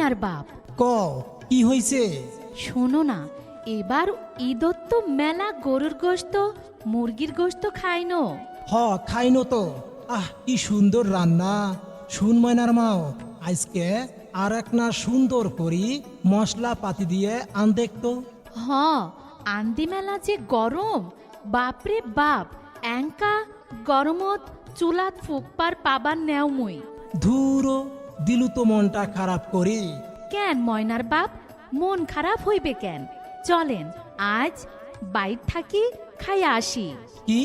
ময়নার বাপ, ক কি হইছে? শোনো না, এবার ঈদত তো মেলা গরুর গোশত মুরগির গোশত খাইনো। হ খাইনো তো। কি সুন্দর রান্না। শুন ময়নার মাও, আজকে আর এক না সুন্দর করি মশলা পাতি দিয়ে আন দেখতো। হ, আন্দি মেলা যে গরম, বাপরে বাপ, এঙ্কা গরমত চুলাত ফুকপার পাবার নেও মুই। ধুরো, দিলু তো মনটা খারাপ করি। কেন ময়নার বাপ, মন খারাপ হইবে কেন? চলেন আজ বাইর থাকি খাইয়া আসি। কি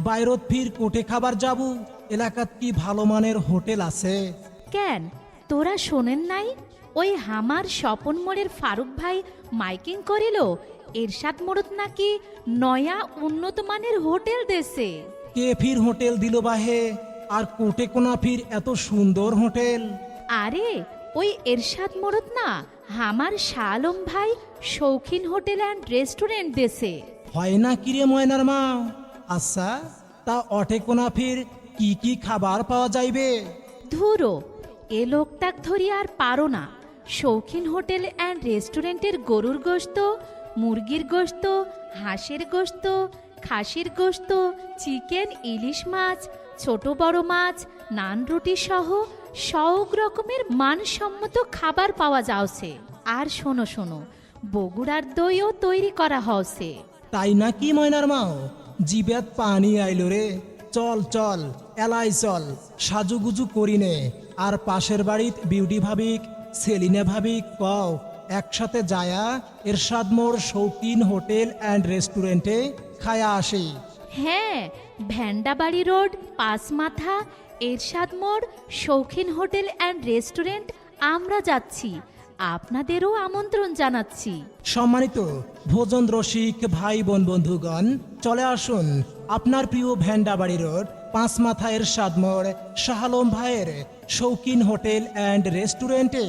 বাইরত ফির কোটে খাবার যাবো? এলাকাত কি ভালো মানের হোটেল আছে? কেন তোরা শোনেন নাই? ওই হামার স্বপন মোড়ের ফারুক ভাই মাইকিং করিল এরশাদ মোড়ত নাকি নয়া উন্নত মানের হোটেল দেশে। কে ফির হোটেল দিল বাহে? আর কোটে কোনা ফির এত সুন্দর হোটেল? আরে ওই এরশাদ মোড়ত না হামার শাহ আলম ভাই শৌখিন হোটেল অ্যান্ড রেস্টুরেন্ট দেশে। হয় না কিরে ময়নার মা? আচ্ছা, তা অটে কোনা ফির কি কি খাবার পাওয়া যাইবে? ধুরো, এ লোকটাক ধরি আর পারো না। শৌখিন হোটেল অ্যান্ড রেস্টুরেন্টের গরুর গোশত, মুরগির গোশত, হাঁসের গোশত, খাসির গোশত, চিকেন, ইলিশ মাছ, ছোট বড় মাছ, নান রুটি সহ সব রকমের মানসম্মত খাবার পাওয়া যাওছে। আর শোনো শোনো, বগুড়ার দইও তৈরি করা হওছে। তাই না কি ময়নার মাও? জিবেত পানি আইলো রে। চল চল, এলাই চল, সাজুগুজু করিনে। আর পাশের বাড়িত বিউটি ভাবিক, সেলিনা ভাবিক কও একসাথে যায়া এরশাদ মোড় শৌখিন হোটেল অ্যান্ড রেস্টুরেন্টে খায়া আসি। হ্যাঁ, ভ্যান্ডাবাড়ি রোড, পাঁচমাথা, এরশাদ মোড়, শৌখিন হোটেল অ্যান্ড রেস্টুরেন্ট আমরা যাচ্ছি। আপনাদেরও আমন্ত্রণ জানাচ্ছি। সম্মানিত ভোজন রসিক ভাই বোন বন্ধুগণ, চলে আসুন আপনার প্রিয় ভ্যান্ডাবাড়ি রোড, পাঁচমাথা এরশাদ মোড়, শাহ আলম ভাইয়ের শৌখিন হোটেল অ্যান্ড রেস্টুরেন্টে।